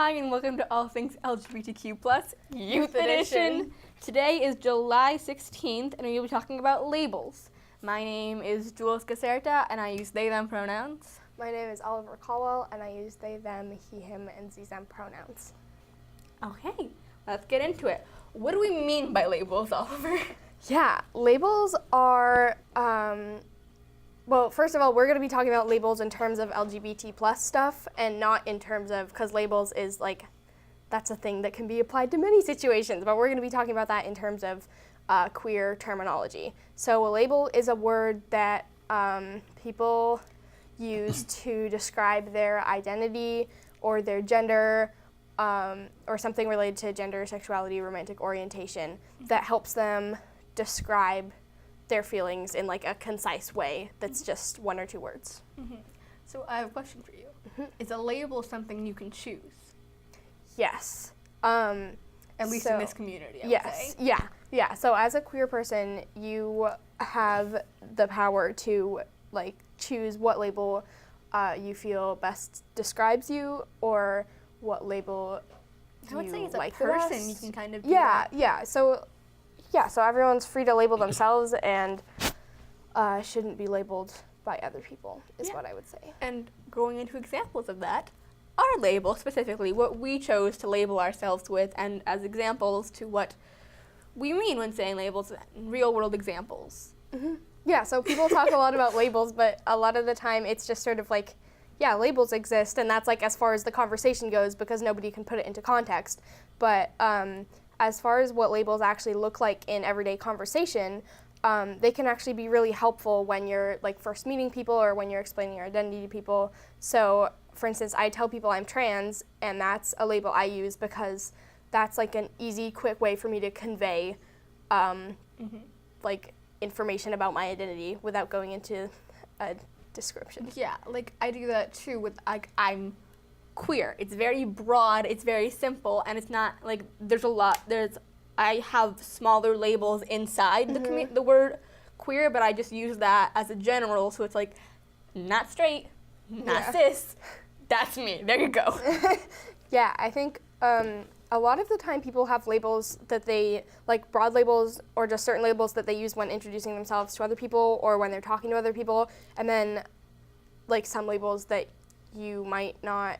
Hi, and welcome to All Things LGBTQ Plus Youth Edition. Today is July 16th, and we will be talking about labels. My name is Jules Caserta, and I use they, them pronouns. My name is Oliver Caldwell, and I use they, them, he, him, and ze, them pronouns. Okay, let's get into it. What do we mean by labels, Oliver? Yeah, labels are, well, first of all, we're going to be talking about labels in terms of LGBT plus stuff and not in terms of, because labels is like, that's a thing that can be applied to many situations, but we're going to be talking about that in terms of queer terminology. So a label is a word that people use to describe their identity or their gender or something related to gender, sexuality, romantic orientation that helps them describe their feelings in like a concise way that's just one or two words. Mm-hmm. So I have a question for you. Mm-hmm. Is a label something you can choose? Yes. At least in this community, I would say. Yeah. So as a queer person, you have the power to like choose what label you feel best describes you, or what label I would say as a like person, you can kind of do that. Yeah. So everyone's free to label themselves and shouldn't be labeled by other people, is what I would say. And going into examples of that, our label specifically, what we chose to label ourselves with, and as examples to what we mean when saying labels, real world examples. Mm-hmm. Yeah, so people talk a lot about labels, but a lot of the time it's just sort of like, yeah, labels exist, and that's like as far as the conversation goes because nobody can put it into context. But as far as what labels actually look like in everyday conversation, they can actually be really helpful when you're like first meeting people or when you're explaining your identity to people. So, for instance, I tell people I'm trans, and that's a label I use because that's like an easy, quick way for me to convey like information about my identity without going into a description. Yeah, like I do that too with like I'm queer. It's very broad, it's very simple, and it's not like I have smaller labels inside the word queer, but I just use that as a general, so it's like not straight, not cis, that's me. There you go. Yeah, I think a lot of the time people have labels that they, like broad labels or just certain labels that they use when introducing themselves to other people or when they're talking to other people, and then like some labels that you might not,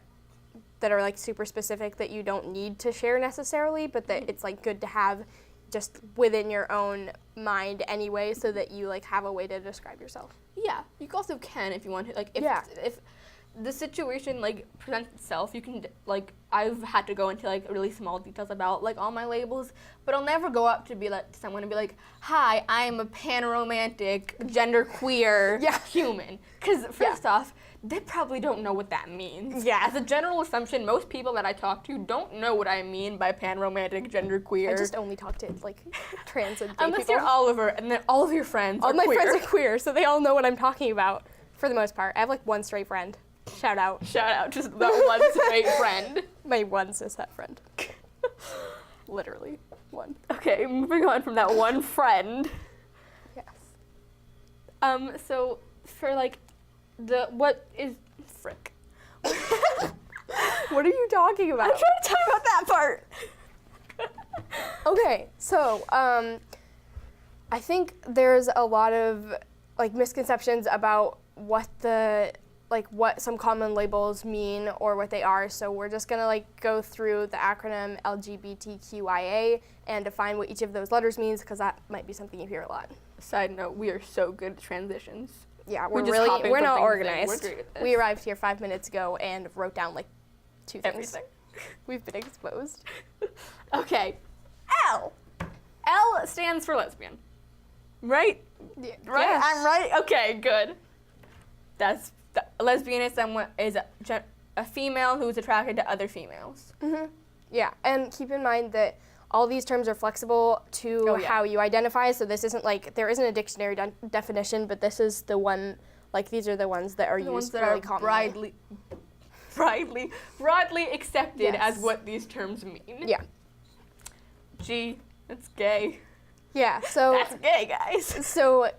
that are like super specific that you don't need to share necessarily, but that it's like good to have just within your own mind anyway, so that you like have a way to describe yourself. Yeah, you also can if you want to, like if the situation like presents itself, you can like, I've had to go into like really small details about like all my labels, but I'll never go up to be like to someone and be like, hi, I'm a panromantic genderqueer human, because first off, they probably don't know what that means. Yeah. As a general assumption, most people that I talk to don't know what I mean by panromantic genderqueer. I just only talk to like trans and gay Unless people. you're Oliver, and then all of your friends all are my queer. friends are queer, so they all know what I'm talking about for the most part. I have like one straight friend. Shout out. Shout out to that one straight friend. My one cishet friend. Literally one. Okay, moving on from that one friend. Yes. So for like what is frick? What are you talking about? I'm trying to talk about that part. Okay, so I think there's a lot of like misconceptions about what some common labels mean or what they are. So we're just gonna like go through the acronym LGBTQIA and define what each of those letters means, because that might be something you hear a lot. Side note, we are so good at transitions. Yeah, we're not organized. We're great at this. We arrived here 5 minutes ago and wrote down like 2 things. Everything. We've been exposed. Okay, L. L stands for lesbian. Right? Yeah. Right? Yes. I'm right? Okay, good. A lesbian is a female who's attracted to other females. Mm-hmm. Yeah, and keep in mind that all these terms are flexible to how you identify, so this isn't like, there isn't a dictionary definition, but this is the one, like these are the ones that are used really commonly. broadly accepted as what these terms mean. Yeah. G, that's gay. Yeah, so. That's gay, guys. So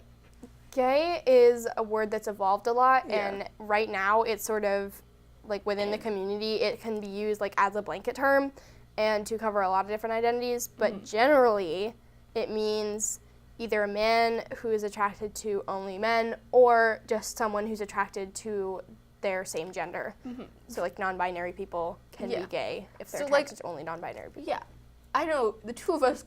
gay is a word that's evolved a lot, and right now it's sort of like within the community, it can be used like as a blanket term and to cover a lot of different identities, but generally it means either a man who is attracted to only men or just someone who's attracted to their same gender. So like non-binary people can be gay if they're attracted to only non-binary people. Yeah. I know the two of us,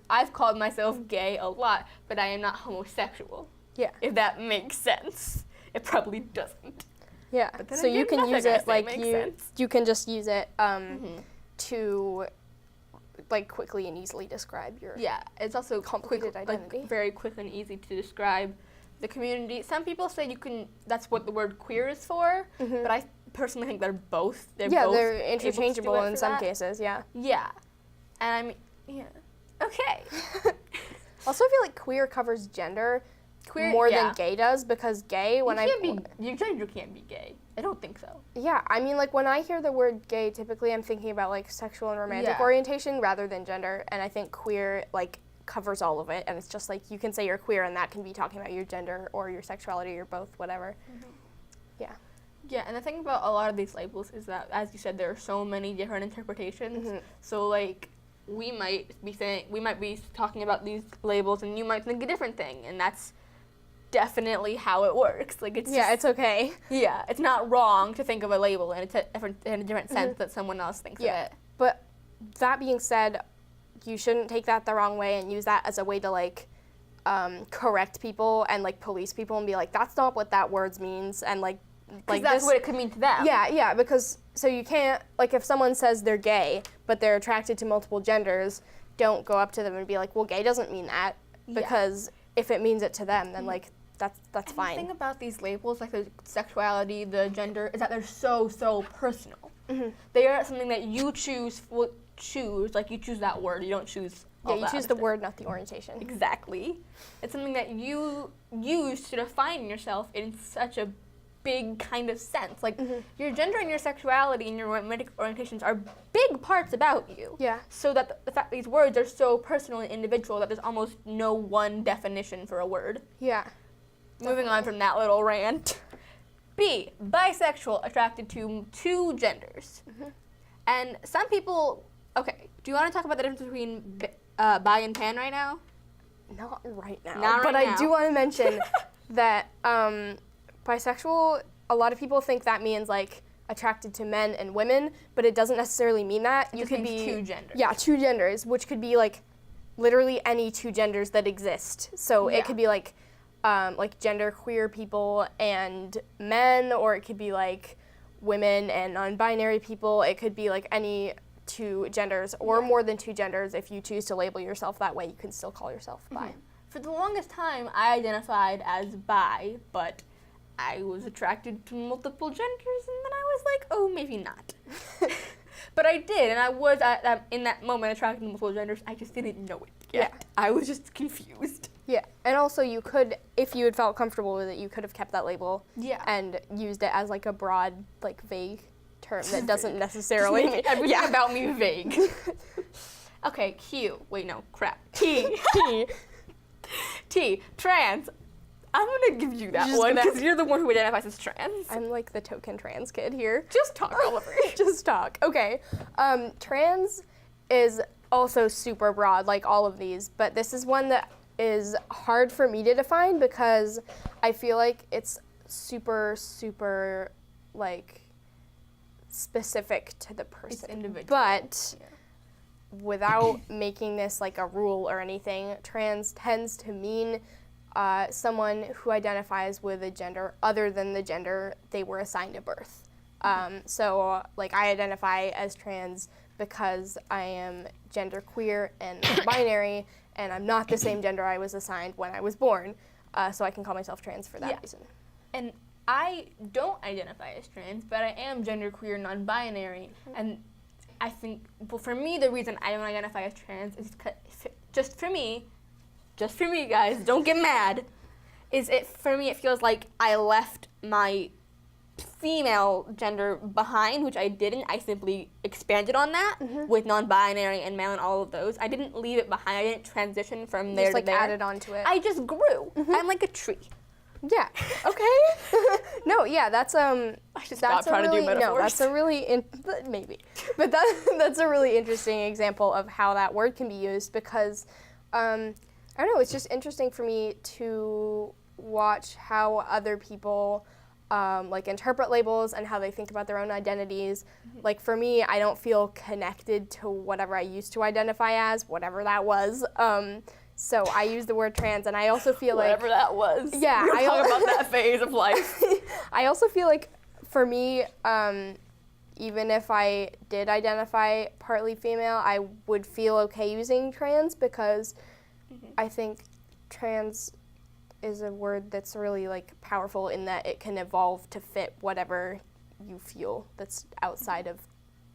I've called myself gay a lot, but I am not homosexual. Yeah. If that makes sense. It probably doesn't. Yeah. So you can use it like you can just use it to like quickly and easily describe your it's also complicated identity. Like, very quick and easy to describe the community. Some people say you can. That's what the word queer is for, but I personally think they're both. They're interchangeable in some cases. Yeah. Yeah, and okay. Also, I feel like queer covers gender more than gay does, because gay, your gender can't be gay. I don't think so. Yeah, I mean, like, when I hear the word gay, typically I'm thinking about, like, sexual and romantic orientation rather than gender, and I think queer, like, covers all of it, and it's just, like, you can say you're queer, and that can be talking about your gender or your sexuality or both, whatever. Yeah. Yeah, and the thing about a lot of these labels is that, as you said, there are so many different interpretations, so, like, we might be talking about these labels, and you might think a different thing, and that's definitely how it works. Like, it's it's okay. Yeah, it's not wrong to think of a label in a different sense that someone else thinks of it. But that being said, you shouldn't take that the wrong way and use that as a way to like correct people and like police people and be like, that's not what that word means, and like that's what it could mean to them. Yeah, because so you can't, like, if someone says they're gay but they're attracted to multiple genders, don't go up to them and be like, well, gay doesn't mean that, because if it means it to them, then like that's fine. The thing about these labels, like the sexuality, the gender, is that they're so personal. They are something that you choose, like you choose that word, you don't choose all you choose the word, not the orientation. Exactly. It's something that you use to define yourself in such a big kind of sense. Like, your gender and your sexuality and your romantic orientations are big parts about you. Yeah. So that the fact these words are so personal and individual that there's almost no one definition for a word. Yeah. Moving on from that little rant. B, bisexual, attracted to two genders. And some people, okay, do you want to talk about the difference between bi and pan right now? Not right now. But I do want to mention that bisexual, a lot of people think that means like attracted to men and women, but it doesn't necessarily mean that. You could be two genders. Yeah, two genders, which could be like literally any two genders that exist. So it could be like gender queer people and men, or it could be like women and non-binary people. It could be like any two genders or more than two genders. If you choose to label yourself that way, you can still call yourself bi. For the longest time, I identified as bi, but I was attracted to multiple genders, and then I was like, oh, maybe not. But I did, and I was in that moment attracted to multiple genders. I just didn't know it yet. Yeah. I was just confused. Yeah, and also you could, if you had felt comfortable with it, you could have kept that label and used it as like a broad, like vague term that doesn't necessarily mean everything about me vague. Okay, Q. Wait, no, crap. T. T. Trans. I'm gonna give you that one because you're the one who identifies as trans. I'm like the token trans kid here. Just talk, Oliver. Just talk. Okay. Trans is also super broad, like all of these, but this is one that is hard for me to define because I feel like it's super like specific to the person. It's individual. But without making this like a rule or anything, trans tends to mean someone who identifies with a gender other than the gender they were assigned at birth. So like I identify as trans because I am genderqueer and binary, and I'm not the same gender I was assigned when I was born, so I can call myself trans for that reason. And I don't identify as trans, but I am genderqueer, non-binary, and I think, well, for me, the reason I don't identify as trans is just for me, guys, don't get mad, for me, it feels like I left my female gender behind, which I didn't. I simply expanded on that with non-binary and male and all of those. I didn't leave it behind. I didn't transition from there to there. Just like added onto it. I just grew. I'm like a tree. Yeah. Okay. No. Yeah. That's I should stop trying to do metaphors. No. That's a really maybe, but that's a really interesting example of how that word can be used because, I don't know. It's just interesting for me to watch how other people like interpret labels and how they think about their own identities. Like for me, I don't feel connected to whatever I used to identify as, whatever that was. So I use the word trans, and I also feel whatever that was. Yeah, I talk about that phase of life. I also feel like for me, even if I did identify partly female, I would feel okay using trans because I think trans is a word that's really like powerful in that it can evolve to fit whatever you feel that's outside of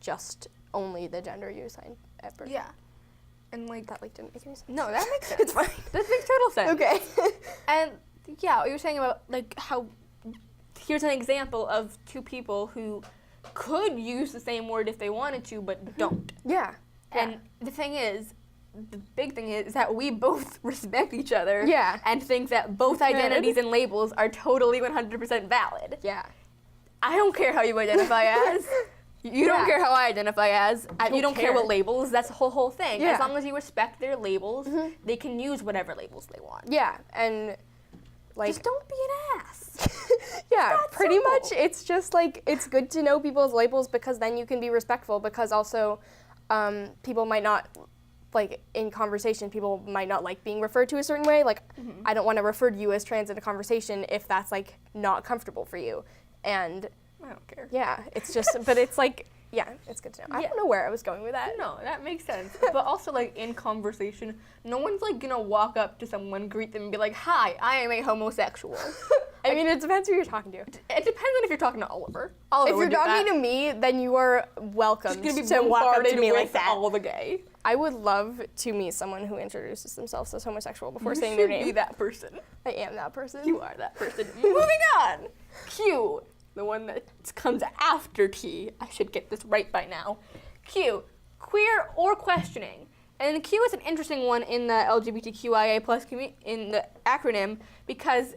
just only the gender you assign at birth. Yeah. And like that like didn't make any sense. No, that makes sense. It's fine. That makes total sense. Okay. And yeah, what you were saying about like how here's an example of two people who could use the same word if they wanted to, but don't. Yeah. And the thing is, the big thing is that we both respect each other. Yeah. And think that both identities and labels are totally 100% valid. Yeah. I don't care how you identify as. You don't care how I identify as. You don't care what labels. That's the whole thing. Yeah. As long as you respect their labels, they can use whatever labels they want. Yeah, and like just don't be an ass. Yeah, pretty simple. much. It's just like it's good to know people's labels because then you can be respectful. Because also, people might not like in conversation. People might not like being referred to a certain way. Like, I don't want to refer to you as trans in a conversation if that's like not comfortable for you. And I don't care. yeah, it's just, but it's like, yeah, it's good to know. I don't know where I was going with that. No, that makes sense. But also, like, in conversation, no one's, like, gonna walk up to someone, greet them, and be like, hi, I am a homosexual. I mean, it depends who you're talking to. It depends on if you're talking to Oliver. Oliver If you're talking to me, then you are welcome to walk up to me like that. All the gay. I would love to meet someone who introduces themselves as homosexual before You saying their should name. be that person. I am that person. You are that person. Moving on. Q. The one that comes after T. I should get this right by now. Q, queer or questioning. And Q is an interesting one in the LGBTQIA plus in the acronym because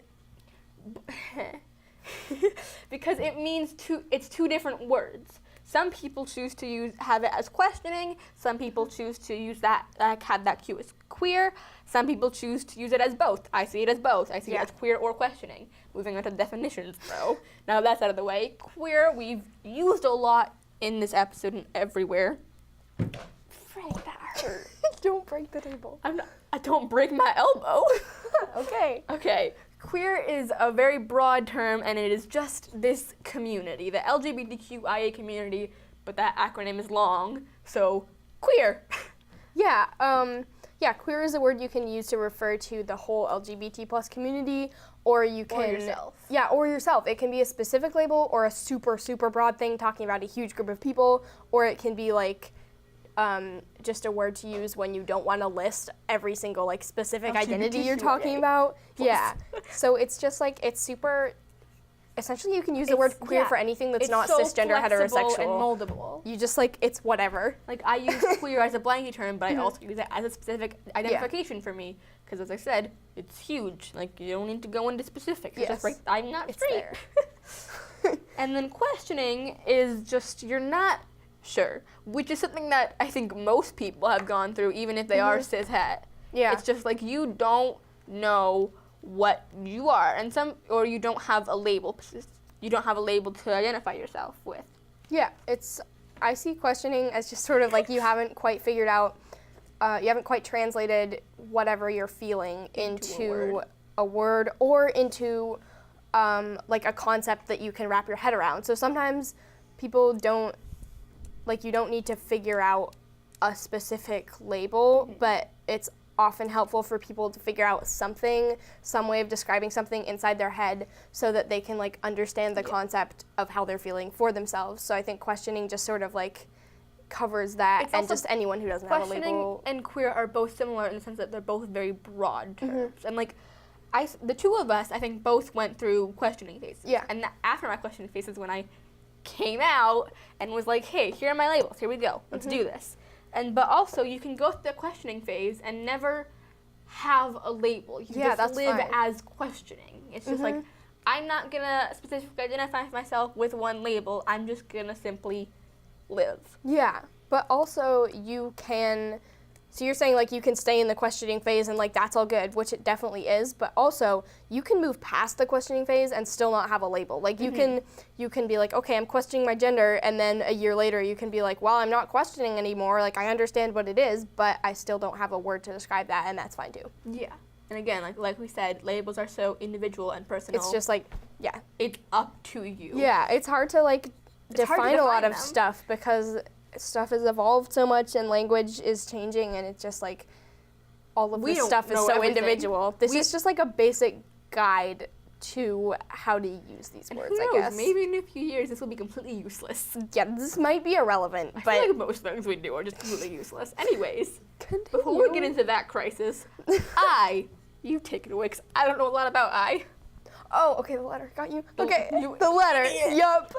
it means it's two different words. Some people choose to have it as questioning. Some people choose to use that have that Q as queer. Some people choose to use it as both. I see it as both. I see it as queer or questioning. Moving on to definitions, though. Now that's out of the way. Queer, we've used a lot in this episode and everywhere. Frank, that hurt. Don't break the table. I don't break my elbow. Okay. Okay. Queer is a very broad term, and it is just this community, the LGBTQIA community, but that acronym is long, so queer. Yeah, queer is a word you can use to refer to the whole LGBT plus community, or you can... Or yourself. Yeah, or yourself. It can be a specific label or a super, super broad thing talking about a huge group of people, or it can be like just a word to use when you don't want to list every single like specific identity you're talking about. Plus. Yeah. So it's just like it's super. Essentially, you can use the word queer for anything that's not so cisgender heterosexual. And moldable. You just like it's whatever. Like I use queer as a blanket term, but I also use it as a specific identification for me because, as I said, it's huge. Like you don't need to go into specifics. It's just like I'm not straight. And then questioning is just you're not sure, which is something that I think most people have gone through, even if they are cishet. Yeah. It's just like you don't know what you are, and or you don't have a label. You don't have a label to identify yourself with. Yeah, I see questioning as just sort of like you haven't quite figured out, you haven't quite translated whatever you're feeling into a word or into like a concept that you can wrap your head around. So sometimes people don't. Like, you don't need to figure out a specific label, but it's often helpful for people to figure out some way of describing something inside their head so that they can, like, understand the concept of how they're feeling for themselves. So I think questioning just sort of, like, covers that, and just anyone who doesn't have a label. Questioning and queer are both similar in the sense that they're both very broad terms. And, like, the two of us, I think, both went through questioning phases. Yeah. And after my questioning phases, when I came out and was like, hey, here are my labels, here we go, let's do this. But also you can go through the questioning phase and never have a label. You just live fine. as questioning. It's just like, I'm not gonna specifically identify myself with one label. I'm just gonna simply live. Yeah, but also you can, so you're saying like you can stay in the questioning phase and like that's all good, which it definitely is, but also you can move past the questioning phase and still not have a label. Like you can be like, okay, I'm questioning my gender, and then a year later you can be like, well, I'm not questioning anymore, like I understand what it is, but I still don't have a word to describe that, and that's fine too. Yeah. And again, like we said, labels are so individual and personal. It's just like, it's up to you. Yeah, it's hard to like define a lot of them. stuff because stuff has evolved so much and language is changing, and it's just like all of this stuff is so individual. This is just like a basic guide to how to use these words, I guess. Maybe in a few years this will be completely useless. Yeah, this might be irrelevant, but I feel like most things we do are just completely useless. Anyways, before we get into that crisis, you take it away, because I don't know a lot about I. Oh, okay, the letter. Got you. Okay, the letter. Yup.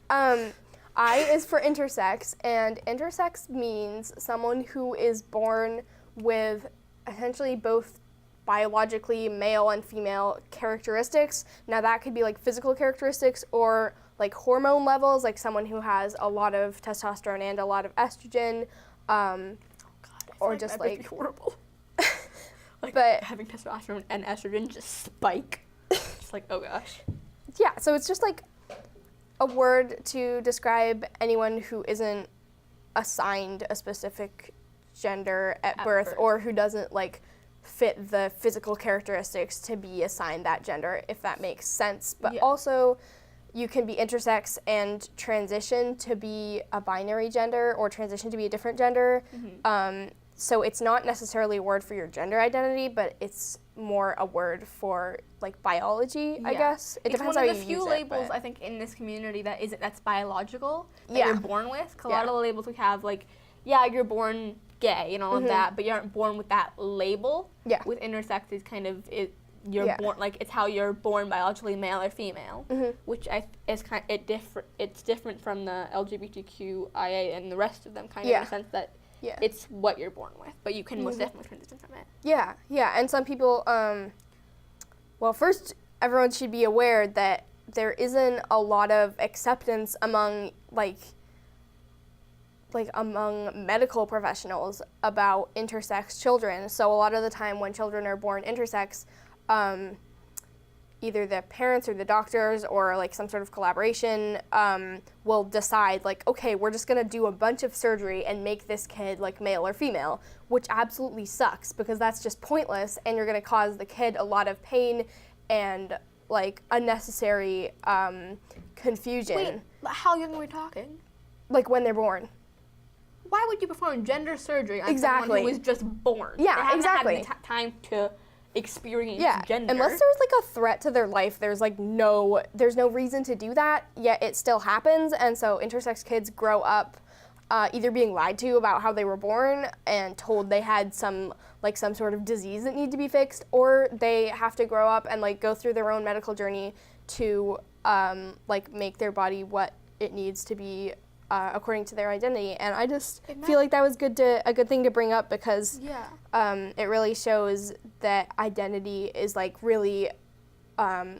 I is for intersex, and intersex means someone who is born with essentially both biologically male and female characteristics. Now that could be like physical characteristics or like hormone levels, like someone who has a lot of testosterone and a lot of estrogen, or just like horrible. Like, but having testosterone and estrogen just spike. Just like, oh gosh. Yeah, so it's just like a word to describe anyone who isn't assigned a specific gender at birth, or who doesn't like fit the physical characteristics to be assigned that gender, if that makes sense. But also, you can be intersex and transition to be a binary gender or transition to be a different gender. So it's not necessarily a word for your gender identity, but it's more a word for like biology, I guess. It depends how you use it. It's one of the few labels I think in this community that's biological, that you're born with. 'Cause a lot of the labels we have, like, you're born gay and all of that, but you aren't born with that label. Yeah. With intersex, is kind of you're born, like, it's how you're born biologically, male or female, which is kind of it's different from the LGBTQIA and the rest of them, kind of in the sense that it's what you're born with, but you can most definitely transition from it. Yeah, and some people, well, first, everyone should be aware that there isn't a lot of acceptance among, like among medical professionals about intersex children. So a lot of the time when children are born intersex, either the parents or the doctors or like some sort of collaboration will decide like, okay, we're just gonna do a bunch of surgery and make this kid like male or female, which absolutely sucks because that's just pointless and you're gonna cause the kid a lot of pain and like unnecessary confusion. Wait, how young are we talking? Like when they're born. Why would you perform gender surgery on someone who is just born? Yeah, they haven't exactly. had time to experience gender. Unless there's like a threat to their life, there's no reason to do that, yet it still happens. And so intersex kids grow up either being lied to about how they were born and told they had some sort of disease that needed to be fixed, or they have to grow up and like go through their own medical journey to like make their body what it needs to be according to their identity. And I just feel like that was a good thing to bring up because it really shows that identity is like really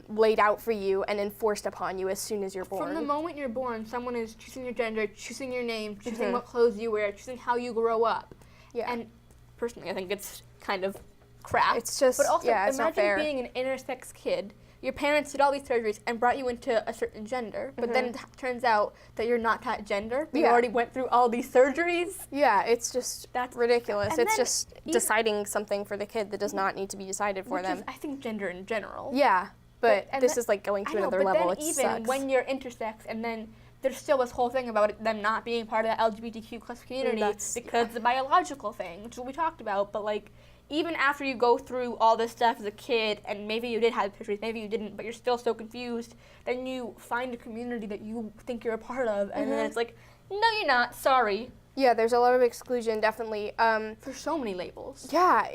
laid out for you and enforced upon you as soon as you're born. From the moment you're born, someone is choosing your gender, choosing your name, choosing what clothes you wear, choosing how you grow up. Yeah. And personally, I think it's kind of crap. It's just, but also, it's not fair. Imagine being an intersex kid. Your parents did all these surgeries and brought you into a certain gender, but then it turns out that you're not that gender. You already went through all these surgeries. Yeah, it's just ridiculous. It's just deciding something for the kid that does not need to be decided for them. I think gender in general. Yeah, but this is like going to another level. It sucks. Even when you're intersex, and then there's still this whole thing about them not being part of the LGBTQ plus community because it's a biological thing, which is what we talked about. But like, even after you go through all this stuff as a kid, and maybe you did have surgeries, maybe you didn't, but you're still so confused, then you find a community that you think you're a part of, and then it's like, no, you're not, sorry. Yeah, there's a lot of exclusion, definitely. For so many labels. Yeah,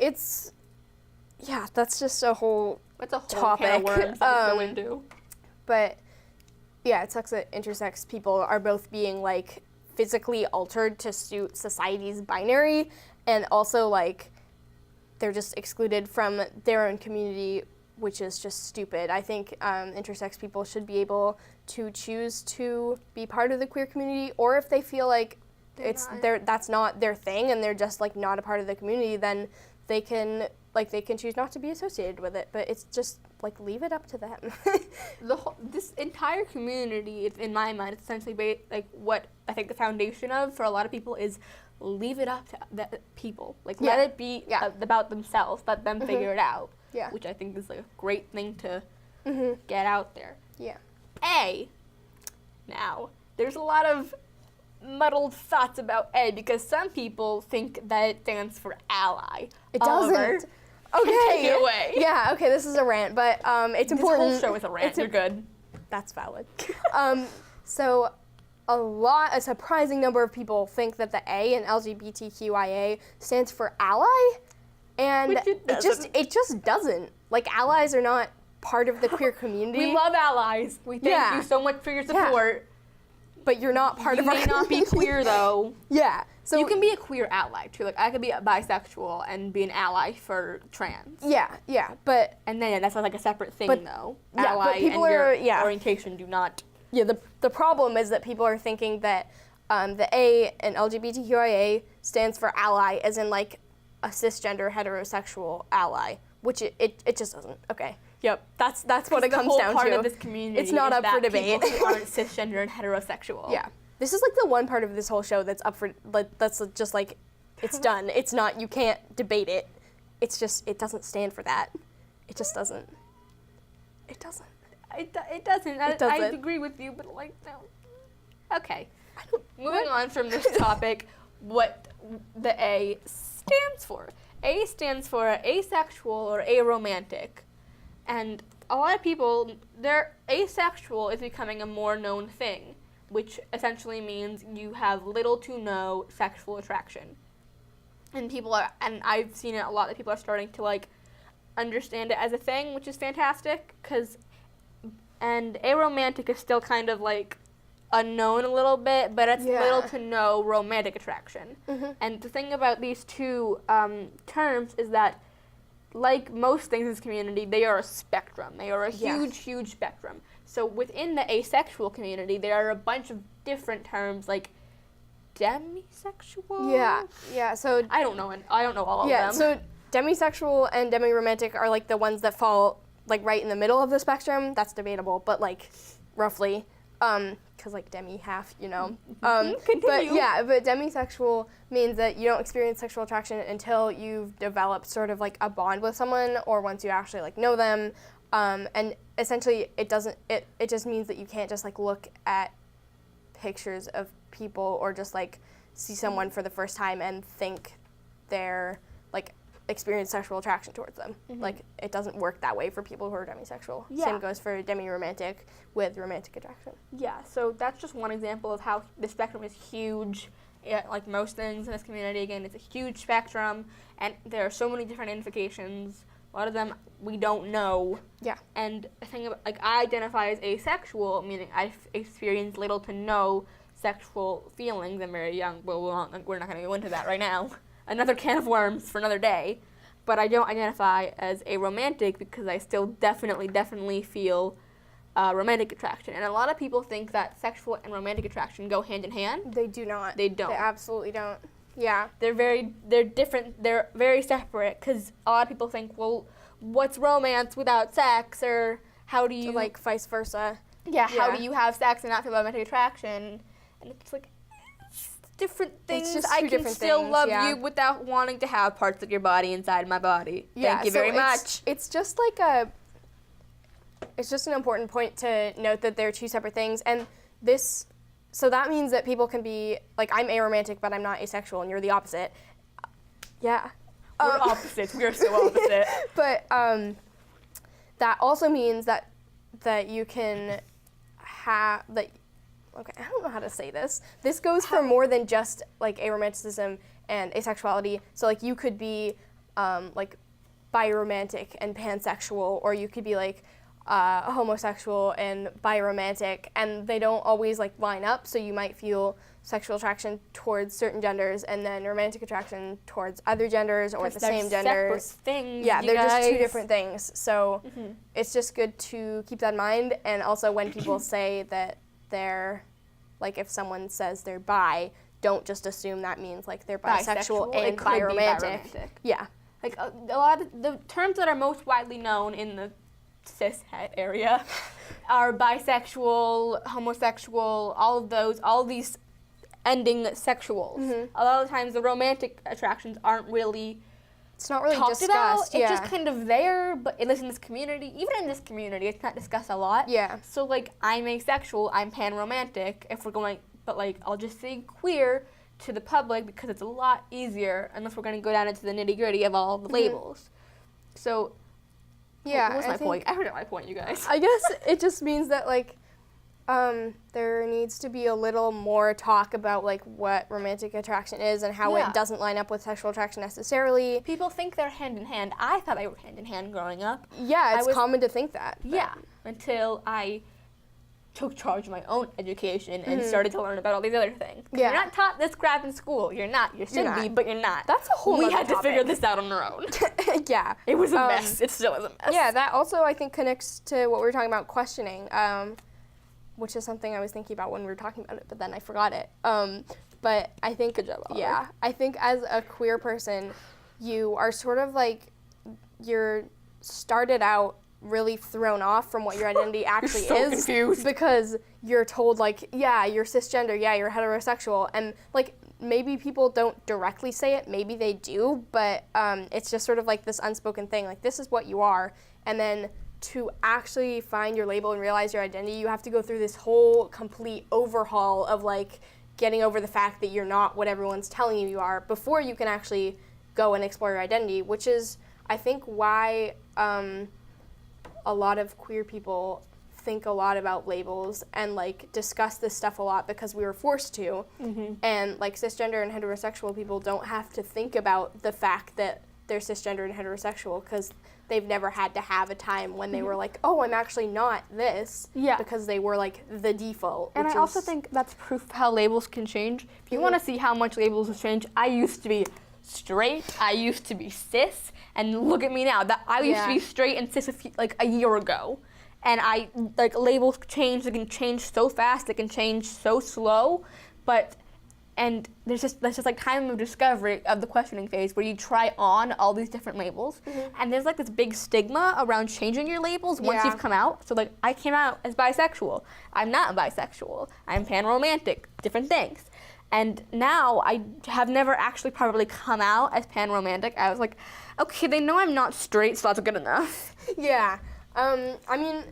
that's just a whole topic. Can of worms that we go into. But yeah, it sucks that intersex people are both being like physically altered to suit society's binary, and also like they're just excluded from their own community, which is just stupid. I think intersex people should be able to choose to be part of the queer community, or if they feel like that's not their thing and they're just like not a part of the community, then they can choose not to be associated with it. But it's just like, leave it up to them. This entire community, in my mind, it's essentially like what I think the foundation of for a lot of people is leave it up to the people. Like, let it be about themselves. Let them figure it out. Yeah. Which I think is like a great thing to get out there. Yeah. Now, there's a lot of muddled thoughts about A, because some people think that it stands for ally. It doesn't. Okay. Take it away. Yeah, okay, this is a rant, but it's important. This whole show is a rant. You're good. That's valid. So a surprising number of people think that the A in LGBTQIA stands for ally, and it just doesn't. Like, allies are not part of the queer community. We love allies. We thank you so much for your support. But you're not part of our community. You may not be queer, though. Yeah. So you can be a queer ally, too. Like, I could be a bisexual and be an ally for trans. Yeah, but... And then that's like a separate thing, though. Yeah, ally but people and your orientation do not... Yeah, the problem is that people are thinking that the A in LGBTQIA stands for ally, as in, like, a cisgender heterosexual ally, which it just doesn't. Okay. Yep, that's what it comes down to. The whole part of this community it's not up for debate. People who aren't cisgender and heterosexual. Yeah, this is like the one part of this whole show that's up for, like, that's just like, it's done. It's not, you can't debate it. It's just, it doesn't stand for that. It just doesn't. It doesn't. It doesn't. I agree with you, but like, no. Okay. Moving on from this topic, what the A stands for. A stands for asexual or aromantic. And a lot of people, asexual is becoming a more known thing, which essentially means you have little to no sexual attraction. And I've seen it a lot, that people are starting to, like, understand it as a thing, which is fantastic, and aromantic is still kind of, like, unknown a little bit, but it's little to no romantic attraction. And the thing about these two terms is that, like most things in this community, they are a spectrum. They are a huge spectrum. So within the asexual community, there are a bunch of different terms, like demisexual. Yeah. So I don't know all of them. Yeah. So demisexual and demiromantic are like the ones that fall like right in the middle of the spectrum. That's debatable, but like roughly, because like demi half, you know. But demisexual means that you don't experience sexual attraction until you've developed sort of like a bond with someone, or once you actually like know them. And essentially, it just means that you can't just like look at pictures of people or just like see someone for the first time and think they're like experience sexual attraction towards them. Like, it doesn't work that way for people who are demisexual. Same goes for demiromantic with romantic attraction. Yeah, so that's just one example of how the spectrum is huge. Like most things in this community, again, it's a huge spectrum, and there are so many different identifications. A lot of them we don't know. Yeah. And the thing about, like, I identify as asexual, meaning I've experienced little to no sexual feelings. I'm very young, but we're not going to go into that right now. Another can of worms for another day. But I don't identify as a romantic because I still definitely feel romantic attraction. And a lot of people think that sexual and romantic attraction go hand in hand. They do not. They don't. They absolutely don't. Yeah. They're different. They're very separate, because a lot of people think, well, what's romance without sex? Or how do you... So, like, vice versa. Yeah, how do you have sex and not feel romantic attraction? And it's like... different things. It's just I can different still things, love you without wanting to have parts of your body inside my body. Yeah, Thank you very much. It's just like it's just an important point to note that they're two separate things, and so that means that people can be like, I'm aromantic, but I'm not asexual, and you're the opposite. Yeah. We're opposites. We're so opposite. But that also means that you can have that. Okay, I don't know how to say this. This goes for more than just like aromanticism and asexuality. So like, you could be like biromantic and pansexual, or you could be like, homosexual and biromantic, and they don't always like line up. So you might feel sexual attraction towards certain genders and then romantic attraction towards other genders or the same genders. Things, yeah, they're guys. just two different things. So it's just good to keep that in mind. And also when people say that they're, like if someone says they're bi, don't just assume that means like they're bisexual and biromantic. Yeah. Like a lot of the terms that are most widely known in the cishet area are bisexual, homosexual, all of these ending sexuals. A lot of times the romantic attractions aren't really it's not really talked discussed. about. It's just kind of there, but at least in this community, even in this community, it's not discussed a lot. Yeah. So like I'm asexual, I'm pan-romantic, if we're going, but like I'll just say queer to the public because it's a lot easier unless we're going to go down into the nitty-gritty of all the labels. So yeah, what was my point? I forgot my point, you guys. I guess it just means that like there needs to be a little more talk about like what romantic attraction is and how it doesn't line up with sexual attraction necessarily. People think they're hand in hand. I thought they were hand in hand growing up. Yeah, it's common to think that. Yeah, until I took charge of my own education and started to learn about all these other things. Yeah. You're not taught this crap in school. You're not. You should be, but you're not. That's a whole We other had to figure this out on our own. Yeah. It was a mess. It still is a mess. Yeah, that also I think connects to what we were talking about questioning, which is something I was thinking about when we were talking about it, but then I forgot it. But I think, good job, yeah, I think as a queer person, you are sort of like, you're started out really thrown off from what your identity actually so is confused. Because you're told like, yeah, you're cisgender, yeah, you're heterosexual, and like maybe people don't directly say it, maybe they do, but it's just sort of like this unspoken thing, like this is what you are, and then to actually find your label and realize your identity, you have to go through this whole complete overhaul of like getting over the fact that you're not what everyone's telling you are before you can actually go and explore your identity, which is I think why a lot of queer people think a lot about labels and like discuss this stuff a lot because we were forced to. And like cisgender and heterosexual people don't have to think about the fact that they're cisgender and heterosexual because they've never had to have a time when they were like, oh, I'm actually not this. Yeah. Because they were like the default. And I also think that's proof of how labels can change. If you want to see how much labels have changed, I used to be straight, I used to be cis, and look at me now. That I used to be straight and cis a year ago. And I like labels change, they can change so fast, they can change so slow, and there's just like time of discovery of the questioning phase where you try on all these different labels, and there's like this big stigma around changing your labels once you've come out. So like I came out as bisexual. I'm not bisexual. I'm pan-romantic, different things. And now I have never actually probably come out as pan-romantic. I was like, okay, they know I'm not straight, so that's good enough. Yeah. I mean,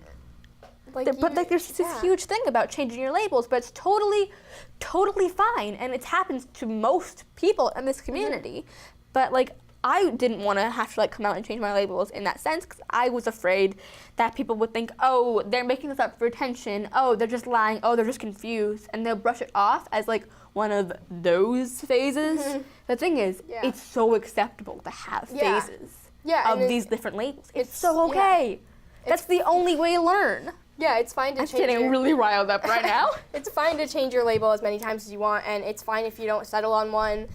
like there's this huge thing about changing your labels, but it's totally fine, and it happens to most people in this community. But like, I didn't want to have to like come out and change my labels in that sense because I was afraid that people would think, oh, they're making this up for attention. Oh, they're just lying. Oh, they're just confused, and they'll brush it off as like one of those phases. The thing is, it's so acceptable to have phases of these different labels. It's so okay. That's the only way to learn. Yeah, it's fine to change. I'm getting really riled up right now. It's fine to change your label as many times as you want, and it's fine if you don't settle on one.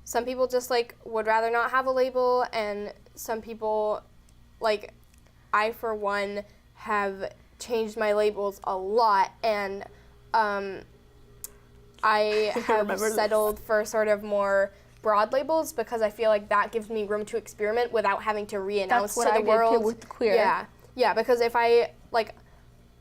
Some people just like would rather not have a label, and some people, like I for one, have changed my labels a lot, and I have settled for sort of more broad labels because I feel like that gives me room to experiment without having to re-announce to the world. Did too with queer. Yeah, because if I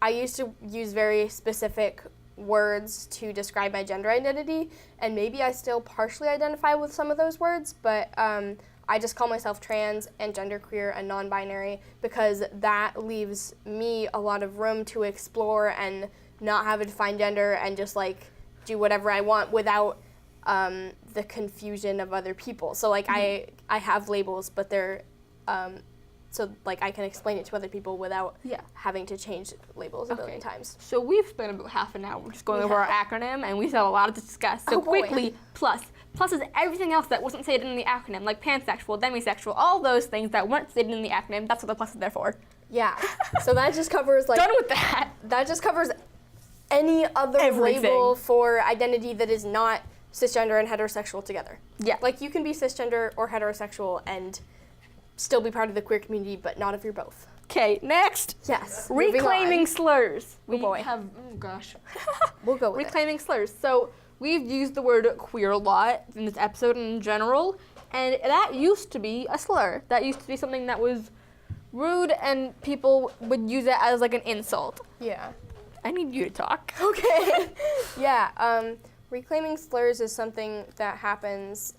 used to use very specific words to describe my gender identity, and maybe I still partially identify with some of those words, but I just call myself trans and genderqueer and non-binary because that leaves me a lot of room to explore and not have a defined gender and just like do whatever I want without the confusion of other people. So like I have labels, but they're so like I can explain it to other people without having to change labels a million times. So we've spent about half an hour just going over our acronym, and we still have a lot to discuss. So quickly, plus. Plus is everything else that wasn't stated in the acronym, like pansexual, demisexual, all those things that weren't stated in the acronym. That's what the plus is there for. Yeah. So that just covers like. Done with that. That just covers any other label for identity that is not cisgender and heterosexual together. Yeah. Like you can be cisgender or heterosexual and still be part of the queer community, but not if you're both. Okay, next. Yes. Reclaiming slurs. Oh boy. Oh gosh. We'll go with Reclaiming slurs. So we've used the word queer a lot in this episode in general, and that used to be a slur. That used to be something that was rude, and people would use it as like an insult. Yeah. I need you to talk. Okay. Yeah. Reclaiming slurs is something that happens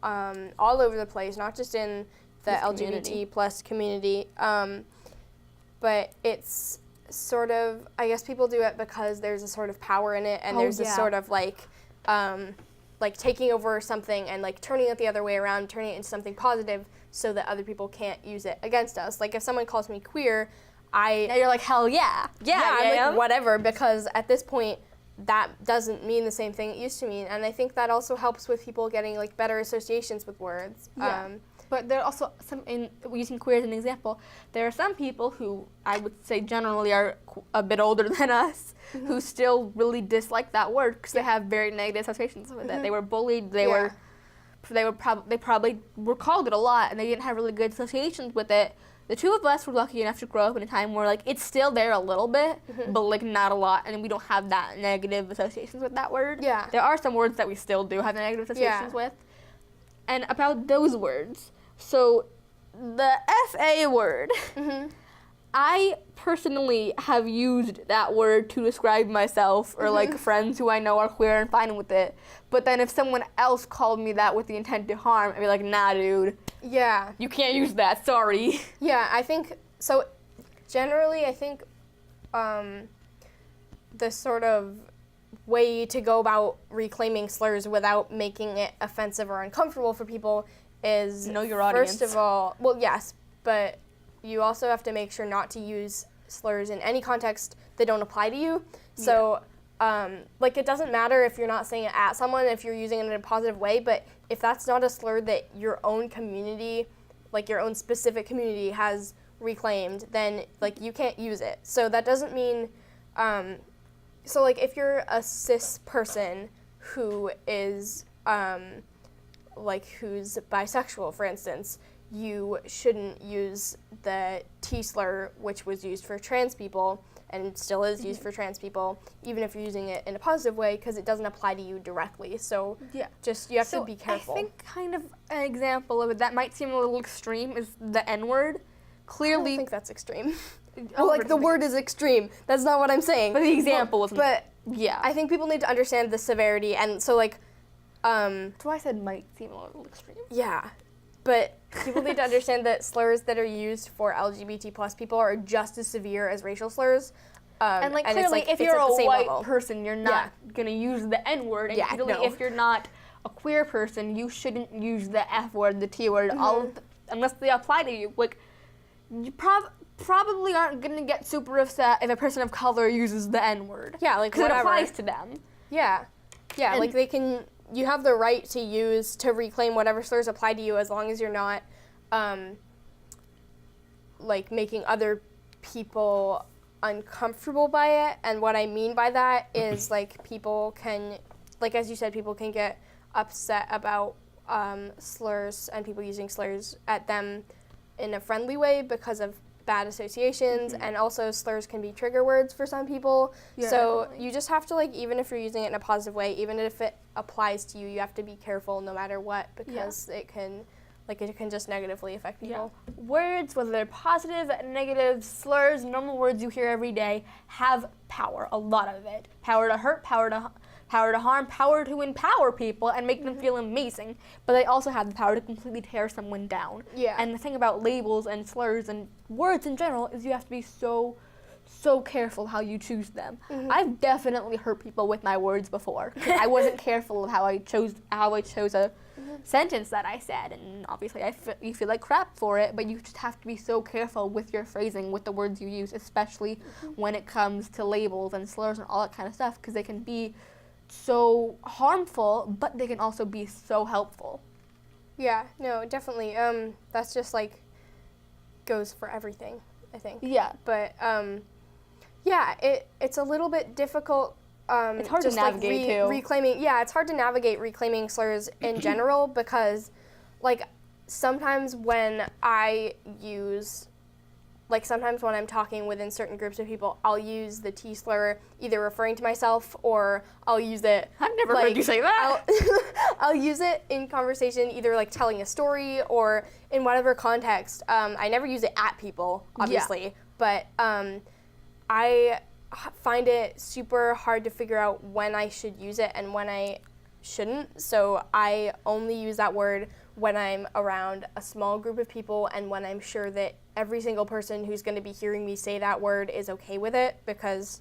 all over the place, not just in the LGBT plus community, but it's sort of, I guess people do it because there's a sort of power in it, and there's a sort of like taking over something and like turning it the other way around, turning it into something positive so that other people can't use it against us. Like if someone calls me queer, now you're like, hell yeah. I'm like, whatever, because at this point, that doesn't mean the same thing it used to mean. And I think that also helps with people getting like better associations with words. Yeah. But there are also some, using queer as an example, there are some people who I would say generally are a bit older than us who still really dislike that word because they have very negative associations with it. They were bullied, they probably were called it a lot, and they didn't have really good associations with it. The two of us were lucky enough to grow up in a time where like it's still there a little bit, but like not a lot, and we don't have that negative associations with that word. Yeah. There are some words that we still do have negative associations with. And about those words, so the FA word, I personally have used that word to describe myself or like friends who I know are queer and fine with it. But then if someone else called me that with the intent to harm, I'd be like, nah, dude. Yeah. You can't use that, sorry. Yeah, I think, so generally I think the sort of way to go about reclaiming slurs without making it offensive or uncomfortable for people is know your audience. First of all, well, yes, but you also have to make sure not to use slurs in any context that don't apply to you. So, like, it doesn't matter if you're not saying it at someone, if you're using it in a positive way, but if that's not a slur that your own community, like your own specific community has reclaimed, then, like, you can't use it. So that doesn't mean, so, like, if you're a cis person who is, like, who's bisexual, for instance, you shouldn't use the T slur, which was used for trans people, and still is used for trans people, even if you're using it in a positive way, because it doesn't apply to you directly. So just you have to be careful. I think kind of an example of it that might seem a little extreme is the N-word. Clearly, I don't think that's extreme. Well, like the word is extreme. That's not what I'm saying. But the example wasn't. But yeah, I think people need to understand the severity, and so like. That's why I said might seem a little extreme. Yeah, but people need to understand that slurs that are used for LGBT plus people are just as severe as racial slurs. And like clearly, if you're a white person, you're not gonna use the N word. And clearly, if you're not a queer person, you shouldn't use the F word, the T word, unless they apply to you. Like, you probably aren't gonna get super upset if a person of color uses the N word. Yeah, like because it applies to them. Yeah, and like they can. You have the right to reclaim whatever slurs apply to you as long as you're not, like, making other people uncomfortable by it. And what I mean by that is, like, people can, like, as you said, people can get upset about slurs and people using slurs at them in a friendly way because of bad associations, and also slurs can be trigger words for some people. Yeah, so definitely. You just have to, like, even if you're using it in a positive way, even if it applies to you, you have to be careful no matter what, because it can just negatively affect people. Yeah. Words, whether they're positive, negative, slurs, normal words you hear every day, have power, a lot of it. Power to hurt, power to harm, power to empower people and make them feel amazing, but they also have the power to completely tear someone down. Yeah. And the thing about labels and slurs and words in general is you have to be so careful how you choose them. I've definitely hurt people with my words before. I wasn't careful of how I chose a sentence that I said, and obviously you feel like crap for it, but you just have to be so careful with your phrasing, with the words you use, especially when it comes to labels and slurs and all that kind of stuff, because they can be so harmful, but they can also be so helpful. Yeah, no, definitely. That's just like goes for everything, I think. Yeah. But yeah, it's a little bit difficult. It's hard to navigate too. Reclaiming, yeah, it's hard to navigate reclaiming slurs in general because, like, sometimes when I'm talking within certain groups of people, I'll use the T slur either referring to myself or I'll use it. I've never heard you say that. I'll use it in conversation, either like telling a story or in whatever context. I never use it at people, obviously, but I find it super hard to figure out when I should use it and when I shouldn't. So I only use that word when I'm around a small group of people and when I'm sure that every single person who's going to be hearing me say that word is okay with it, because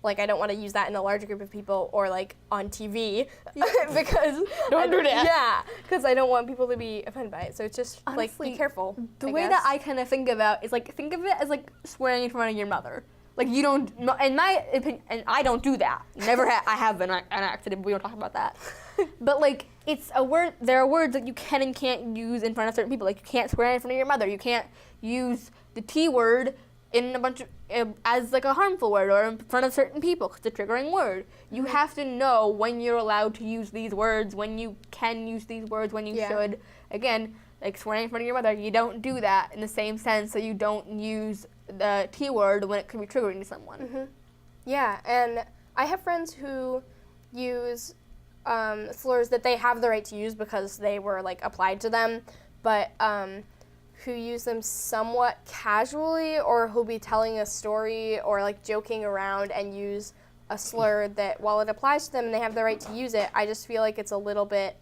like I don't want to use that in a larger group of people or like on TV because don't do that. Yeah, because I don't want people to be offended by it. So it's just honestly, like be careful. The way that I kind of think about is like think of it as like swearing in front of your mother. Like you don't, in my opinion, and I don't do that. Never I have been an accident, but we don't talk about that. But like it's a word. There are words that you can and can't use in front of certain people. Like you can't swear in front of your mother. You can't use the T word in a bunch of as like a harmful word or in front of certain people because it's a triggering word. You have to know when you're allowed to use these words, when you can use these words, when you should. Again, like swearing in front of your mother, you don't do that in the same sense that you don't use the T word when it can be triggering to someone. Mm-hmm. Yeah, and I have friends who use slurs that they have the right to use because they were like applied to them, but who use them somewhat casually, or who'll be telling a story or like joking around and use a slur that while it applies to them and they have the right to use it, I just feel like it's a little bit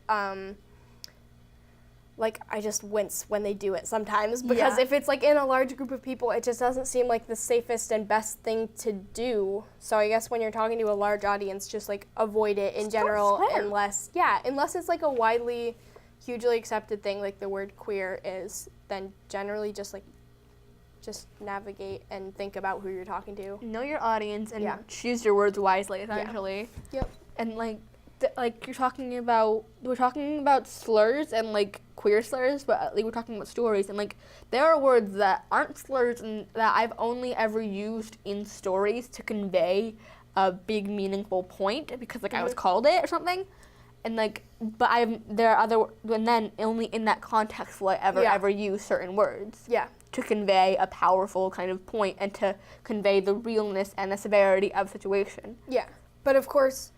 like I just wince when they do it sometimes because if it's like in a large group of people, it just doesn't seem like the safest and best thing to do. So I guess when you're talking to a large audience, just like avoid it in general unless it's like a widely, hugely accepted thing like the word queer is, then generally just navigate and think about who you're talking to. Know your audience and choose your words wisely, essentially. Yeah. Yep. And like we're talking about slurs and like queer slurs, but like we're talking about stories, and like there are words that aren't slurs and that I've only ever used in stories to convey a big meaningful point because like I was called it or something, and like there are other, and then only in that context will I ever use certain words to convey a powerful kind of point and to convey the realness and the severity of a situation. Yeah, but of course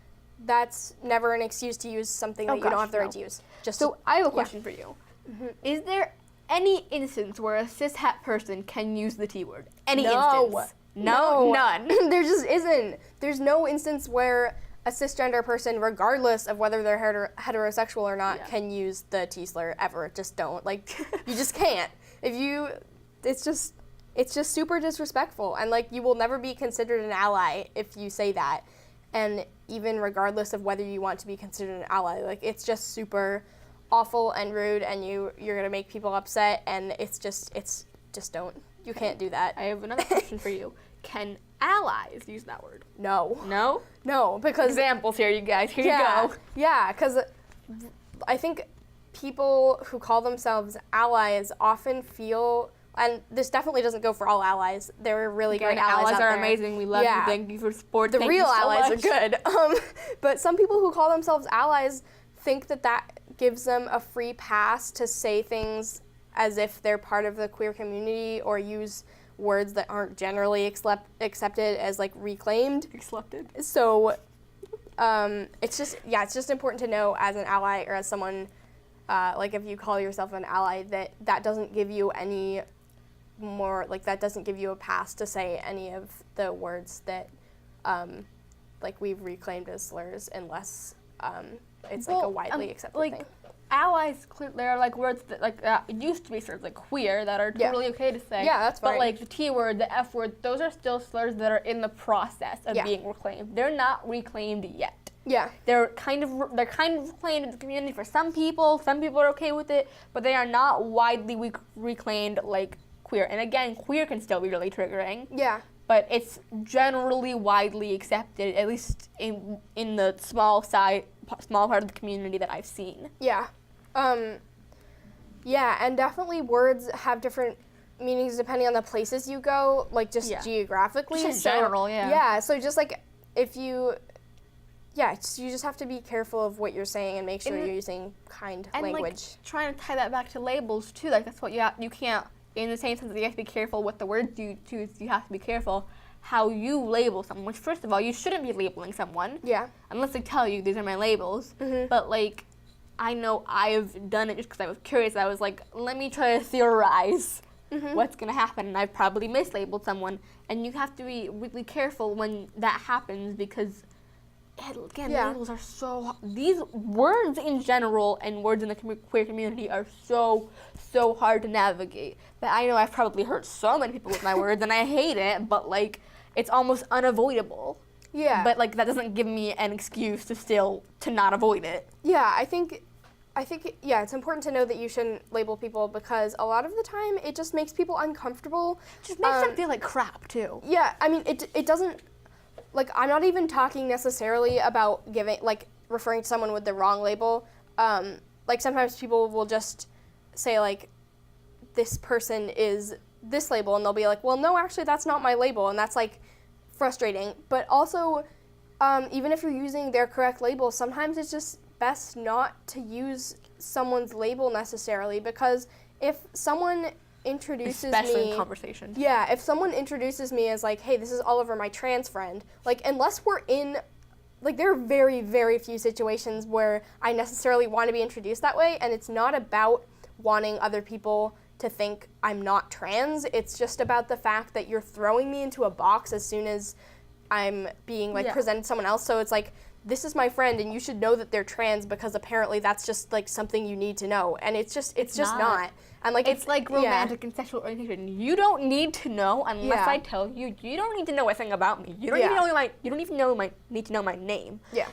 that's never an excuse to use something that you don't have the right to use. So I have a question for you. Mm-hmm. Is there any instance where a cishet person can use the T word? Any instance? No, none. There just isn't. There's no instance where a cisgender person, regardless of whether they're heterosexual or not, can use the T slur ever. Just don't. Like, you just can't. It's just super disrespectful, and like you will never be considered an ally if you say that. And even regardless of whether you want to be considered an ally, like it's just super awful and rude, and you're gonna make people upset, and it's just don't. You can't do that. I have another question for you. Can allies use that word? No. No? No, because examples here, you guys. Here you go. Yeah, because I think people who call themselves allies often feel. And this definitely doesn't go for all allies. There are really great allies out there. Allies are amazing. We love you. Thank you for support. The real allies are good. But some people who call themselves allies think that gives them a free pass to say things as if they're part of the queer community or use words that aren't generally accepted as like reclaimed. Accepted. So it's just important to know as an ally or as someone, like if you call yourself an ally, that doesn't give you any more, like that doesn't give you a pass to say any of the words that like we've reclaimed as slurs unless it's like a widely accepted thing. Allies, there are like words that like it used to be slurs like queer that are totally okay to say. Yeah, that's fine. But like the T word, the F word, those are still slurs that are in the process of being reclaimed. They're not reclaimed yet. Yeah. They're kind of reclaimed in the community for some people. Some people are okay with it, but they are not widely reclaimed like queer. And again, queer can still be really triggering. Yeah. But it's generally widely accepted, at least in the small part of the community that I've seen. Yeah. Yeah, and definitely words have different meanings depending on the places you go, like just geographically. Just in general, yeah. Yeah, so just like if you, you just have to be careful of what you're saying and make sure you're using kind language. Like, trying to tie that back to labels too, like that's what you can't, in the same sense that you have to be careful with the words you choose, you have to be careful how you label someone, which first of all, you shouldn't be labeling someone. Yeah. Unless they tell you these are my labels. Mm-hmm. But like, I know I've done it just because I was curious. I was like, let me try to theorize what's going to happen. And I've probably mislabeled someone. And you have to be really careful when that happens because, again, labels are these words in general and words in the queer community are so hard to navigate. But I know I've probably hurt so many people with my words and I hate it, but like, it's almost unavoidable. Yeah. But like, that doesn't give me an excuse to not avoid it. Yeah, I think it's important to know that you shouldn't label people because a lot of the time it just makes people uncomfortable. Just makes them feel like crap too. Yeah, I mean, it doesn't, like, I'm not even talking necessarily about referring to someone with the wrong label. Like, sometimes people will just say, like, this person is this label, and they'll be like, well, no, actually, that's not my label, and that's, like, frustrating. But also, even if you're using their correct label, sometimes it's just best not to use someone's label necessarily, because if someone introduces especially in conversation. Yeah, if someone introduces me as like, hey, this is Oliver, my trans friend, like, unless we're in, like, there are very, very few situations where I necessarily want to be introduced that way, and it's not about wanting other people to think I'm not trans. It's just about the fact that you're throwing me into a box as soon as I'm being, like, presented to someone else. So it's like, this is my friend, and you should know that they're trans because apparently that's just, like, something you need to know. And it's just not. And, like, it's like romantic and sexual orientation. You don't need to know unless I tell you. You don't need to know a thing about me. You don't even need to know my name. Yeah.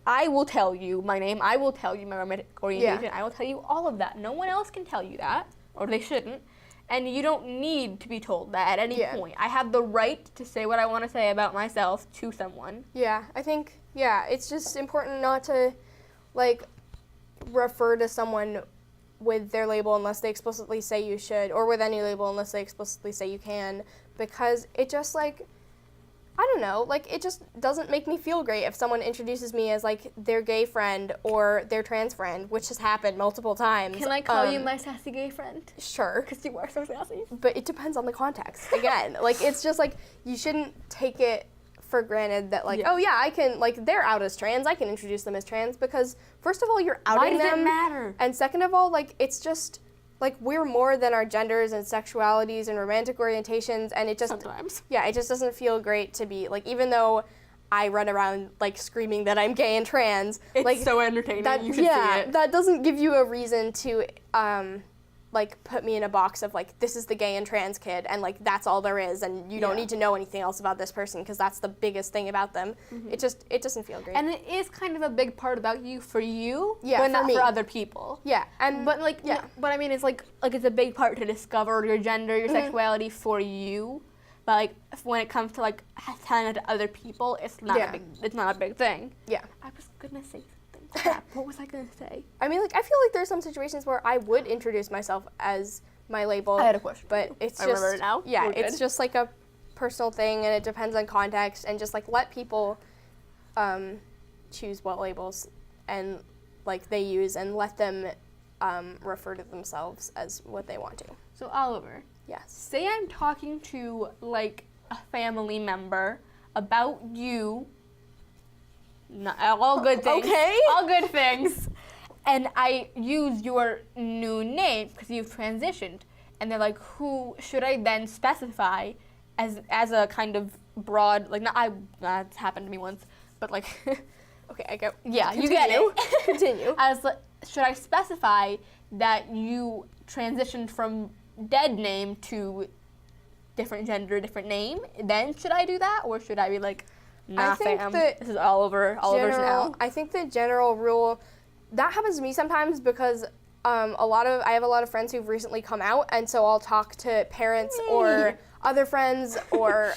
I will tell you my name. I will tell you my romantic orientation. I will tell you all of that. No one else can tell you that, or they shouldn't. And you don't need to be told that at any point. I have the right to say what I want to say about myself to someone. Yeah, I think, it's just important not to, like, refer to someone with their label unless they explicitly say you should, or with any label unless they explicitly say you can, because it just, like, I don't know, like, it just doesn't make me feel great if someone introduces me as, like, their gay friend or their trans friend, which has happened multiple times. Can I call you my sassy gay friend? Sure. Because you are so sassy. But it depends on the context. Again, like, it's just, like, you shouldn't take it for granted that, like, I can, like, they're out as trans, I can introduce them as trans, because, first of all, you're outing them. Why does it matter? And second of all, like, it's just, like, we're more than our genders and sexualities and romantic orientations, and it just... Sometimes. Yeah, it just doesn't feel great to be, like, even though I run around, like, screaming that I'm gay and trans... It's like, so entertaining, you should see it. That doesn't give you a reason to, like, put me in a box of, like, this is the gay and trans kid, and, like, that's all there is, and you don't need to know anything else about this person, because that's the biggest thing about them. It doesn't feel great. And it is kind of a big part about you for you, but but not me. for other people. Yeah, and... But, like, but I mean, it's like it's a big part to discover your gender, your sexuality for you, but, like, when it comes to, like, telling it to other people, it's not a big thing. Yeah. I was gonna say something. Crap, what was I gonna say? I mean, like, I feel like there's some situations where I would introduce myself as my label. I had a question. But it's I just... remember it now. Yeah, it's just, like, a personal thing, and it depends on context, and just, like, let people choose what labels and, like, they use, and let them refer to themselves as what they want to. So, Oliver. Yes. Say I'm talking to, like, a family member about you. All good things. Okay. All good things. And I use your new name because you've transitioned. And they're like, who should I then specify as a kind of broad, like, that's happened to me once, but like, okay, I get. Yeah, Continue. you get it. Continue. As like, should I specify that you transitioned from dead name to different gender, different name? Then should I do that, or should I be like, Nah, fam. This is Oliver's now. I think the general rule, that happens to me sometimes because I have a lot of friends who've recently come out, and so I'll talk to parents or other friends or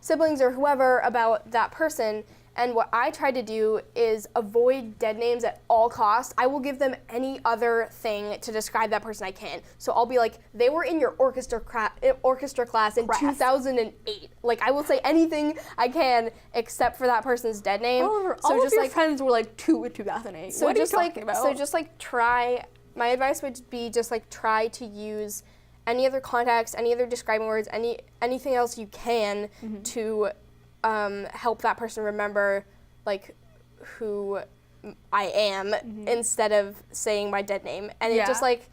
siblings or whoever about that person. And what I try to do is avoid dead names at all costs. I will give them any other thing to describe that person I can. So I'll be like, they were in your orchestra class in 2008. Like, I will say anything I can except for that person's dead name. Oliver, all of your friends were like 2 in 2008. So what are you talking about? So just like try, my advice would be just like try to use any other context, any other describing words, anything else you can to help that person remember like who I am instead of saying my dead name. And it just like,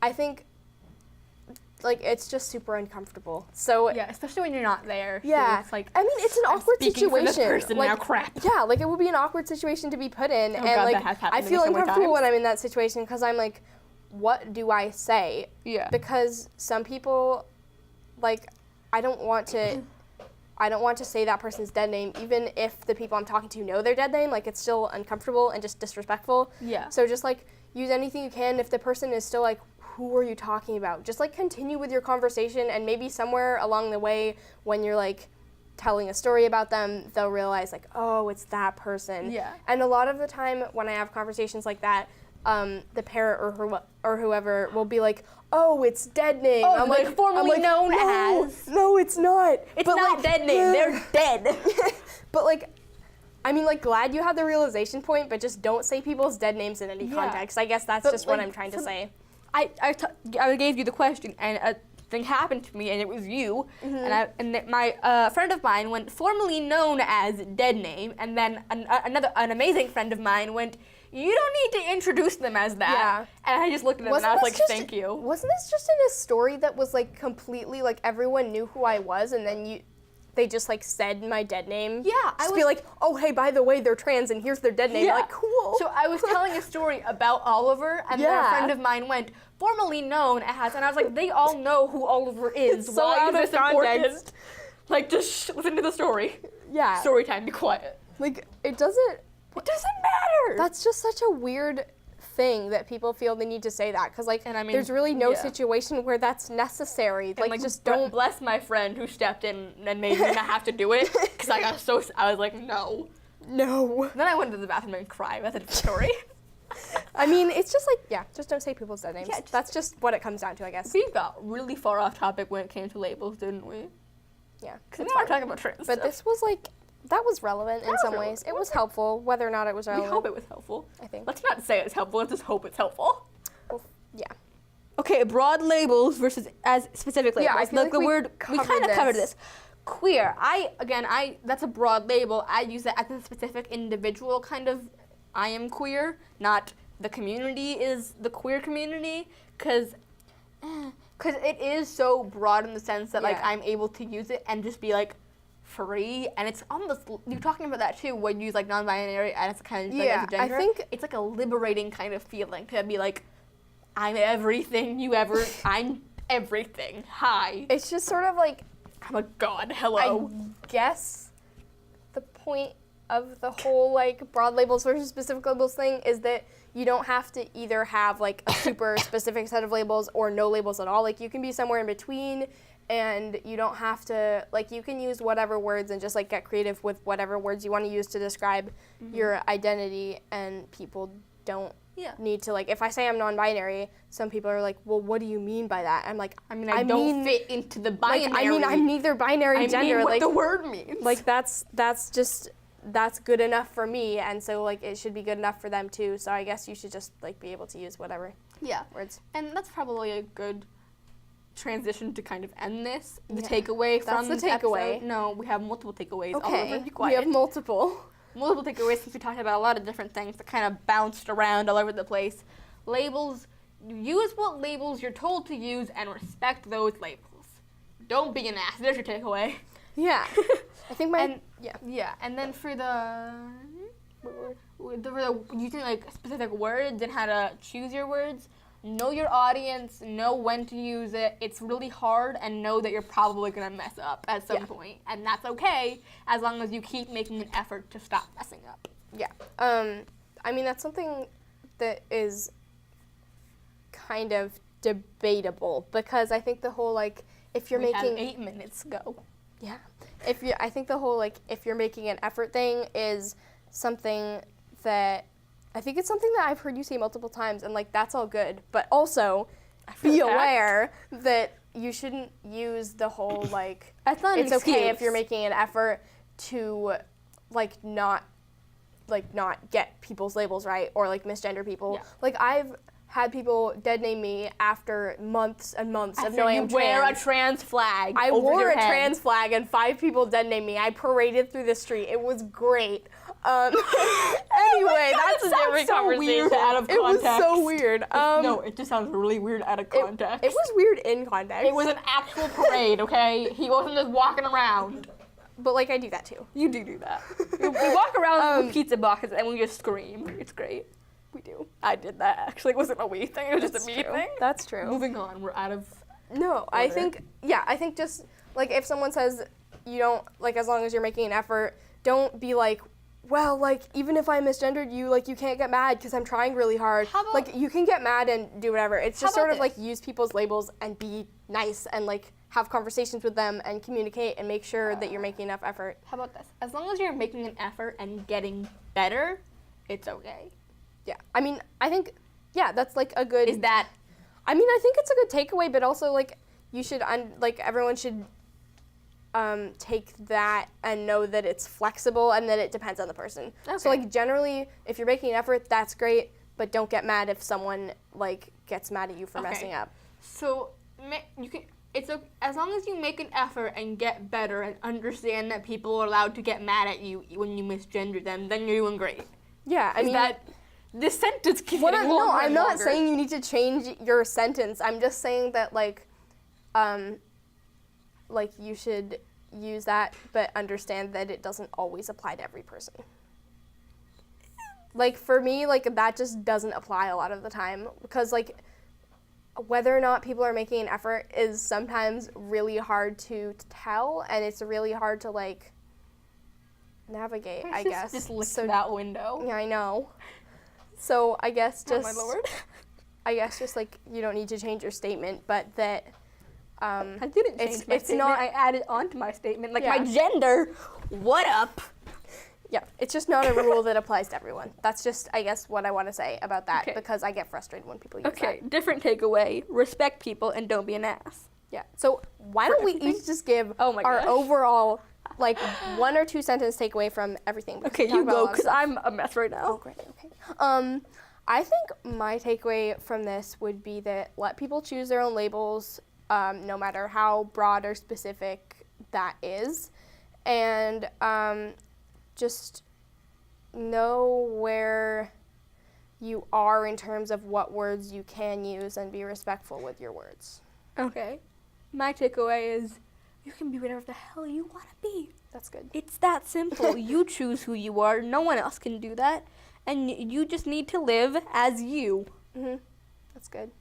I think like it's just super uncomfortable. So yeah, especially when you're not there. Yeah, so it's like, I mean it's an awkward situation. For this person like, now, crap. Yeah, like it would be an awkward situation to be put in, and God, like I feel uncomfortable when I'm in that situation because I'm like, what do I say? Yeah. Because some people, like, I don't want to say that person's dead name, even if the people I'm talking to know their dead name. Like, it's still uncomfortable and just disrespectful. Yeah. So just, like, use anything you can. If the person is still like, who are you talking about? Just, like, continue with your conversation, and maybe somewhere along the way when you're, like, telling a story about them, they'll realize, like, oh, it's that person. Yeah. And a lot of the time when I have conversations like that, the parent or whoever will be like, oh, it's dead name. Oh, I'm like, formerly known as. No, it's not. It's not dead name. They're dead. But like, I mean, like, glad you had the realization point, but just don't say people's dead names in any context. I guess that's just what I'm trying to say. I gave you the question, and a thing happened to me, and it was you. And my friend of mine went formerly known as dead name, and then an amazing friend of mine went, you don't need to introduce them as that. Yeah. And I just looked at them and I was like, thank you. Wasn't this just in a story that was like completely like everyone knew who I was, and then they just like said my dead name? Yeah. Just be like, oh, hey, by the way, they're trans and here's their dead name. Yeah. Like, cool. So I was telling a story about Oliver, and then a friend of mine went, formerly known as, and I was like, they all know who Oliver is. It's so Why out is of this context. important? Like, just listen to the story. Yeah. Story time, be quiet. Like, it doesn't matter. That's just such a weird thing that people feel they need to say that, because like, and I mean, there's really no situation where that's necessary. Like, just don't. Bless my friend who stepped in and made me not have to do it, because I was like, no. Then I went to the bathroom and cried. That's a different story. I mean, it's just like, just don't say people's dead names. Yeah, that's just what it comes down to, I guess. We got really far off topic when it came to labels, didn't we? Yeah. Because now we're talking about trans But stuff. this was like, that was relevant in some ways. It was helpful, whether or not it was relevant. We hope it was helpful. I think. Let's not say it's helpful, let's just hope it's helpful. Well, yeah. Okay, broad labels versus as specific labels. Yeah, I feel like the word, we kind of covered this. Queer, that's a broad label. I use it as a specific individual kind of, I am queer, not the community is the queer community, because it is so broad in the sense that like I'm able to use it and just be like free, and it's almost, you're talking about that too when you use like non-binary and it's kind of like as a gender. I think it's like a liberating kind of feeling to be like, I'm everything I'm everything. Hi. It's just sort of like, I'm a god. Hello. I guess the point of the whole like broad labels versus specific labels thing is that you don't have to either have like a super specific set of labels or no labels at all. Like, you can be somewhere in between, and you don't have to, like, you can use whatever words and just like get creative with whatever words you want to use to describe your identity, and people don't need to, like, if I say I'm non-binary, some people are like, well, what do you mean by that? I'm like, I don't fit into the binary. Like, I mean, I'm neither binary gender. I mean what like, the word means. Like, that's good enough for me, and so like it should be good enough for them too. So I guess you should just like be able to use whatever words. And that's probably a good transition to kind of end this. The takeaway from the takeaway. Episode. No, we have multiple takeaways. Okay, be quiet. We have multiple takeaways since we talked about a lot of different things that kind of bounced around all over the place. Labels, use what labels you're told to use and respect those labels. Don't be an ass. There's your takeaway. Yeah. I think and then for the using like specific words and how to choose your words, know your audience, know when to use it. It's really hard, and know that you're probably gonna mess up at some point, and that's okay as long as you keep making an effort to stop messing up. Yeah. I mean, that's something that is kind of debatable, because I think the whole, like, if you're We making... have 8 minutes, go. Yeah. I think the whole, like, if you're making an effort thing is something that... I think it's something that I've heard you say multiple times, and, like, that's all good. But also, be aware that you shouldn't use the whole, like... That's not an it's okay excuse. if you're making an effort to, like, not get people's labels right, or, like, misgender people. Yeah. Like, I've had people dead name me after months and months of knowing I'm trans. Wear a trans flag. I over wore your a head. trans flag and 5 people dead named me. I paraded through the street. It was great. Anyway, that's a different conversation. Weird out of context. It was so weird. No, it just sounds really weird out of context. It was weird in context. It was an actual parade, okay? He wasn't just walking around. But, like, I do that too. You do that. We walk around with pizza boxes and we just scream. It's great. We do. I did that, actually. It wasn't a we thing. It was just a me thing. That's true. Moving on. We're out of... No, I think just, like, if someone says you don't, like, as long as you're making an effort, don't be like, well, like, even if I misgendered you, like, you can't get mad because I'm trying really hard. Like, you can get mad and do whatever. It's just sort of, like, use people's labels and be nice and, like, have conversations with them and communicate and make sure that you're making enough effort. How about this? As long as you're making an effort and getting better, it's okay. Yeah. I mean, I think, that's, like, a good... Is that... I mean, I think it's a good takeaway, but also, like, you should, like, everyone should take that and know that it's flexible and that it depends on the person. Okay. So, like, generally, if you're making an effort, that's great, but don't get mad if someone, like, gets mad at you for messing up. So, you can... It's okay, as long as you make an effort and get better and understand that people are allowed to get mad at you when you misgender them, then you're doing great. Yeah, I mean... This sentence keeps getting longer No, I'm and not longer. saying you need to change your sentence. I'm just saying that, like, you should use that, but understand that it doesn't always apply to every person. Like, for me, like, that just doesn't apply a lot of the time, because, like, whether or not people are making an effort is sometimes really hard to tell, and it's really hard to, like, navigate, I guess. Just lick that window. Yeah, I know. So I guess just... Oh, my lord. I guess just, like, you don't need to change your statement, but that... I didn't change my statement. I added on to my statement. Like, my gender, what up? Yeah, it's just not a rule that applies to everyone. That's just, I guess, what I want to say about that, because I get frustrated when people use that. Okay, different takeaway. Respect people and don't be an ass. Yeah, so why don't we each just give our overall, like, 1 or 2 sentence takeaway from everything? Okay, you go, because I'm a mess right now. Oh, great, okay. I think my takeaway from this would be that let people choose their own labels, no matter how broad or specific that is, and just know where you are in terms of what words you can use and be respectful with your words. Okay. My takeaway is you can be whatever the hell you want to be. That's good. It's that simple. You choose who you are. No one else can do that. And you just need to live as you. Mm-hmm. That's good.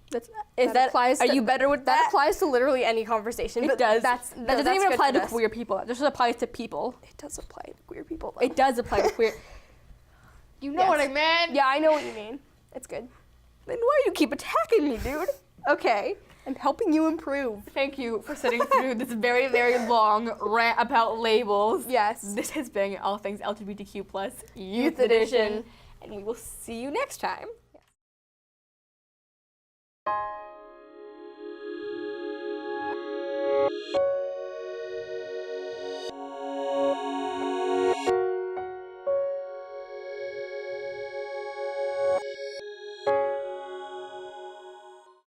Are you better with that? That applies to literally any conversation. It does. That doesn't even apply to this. queer people. It just applies to people. It does apply to queer people, though. It does apply to queer. You know what I meant? Yeah, I know what you mean. It's good. Then why do you keep attacking me, dude? Okay. I'm helping you improve. Thank you for sitting through this very, very long rant about labels. Yes. This has been All Things LGBTQ Plus Youth Edition. And we will see you next time. Yes.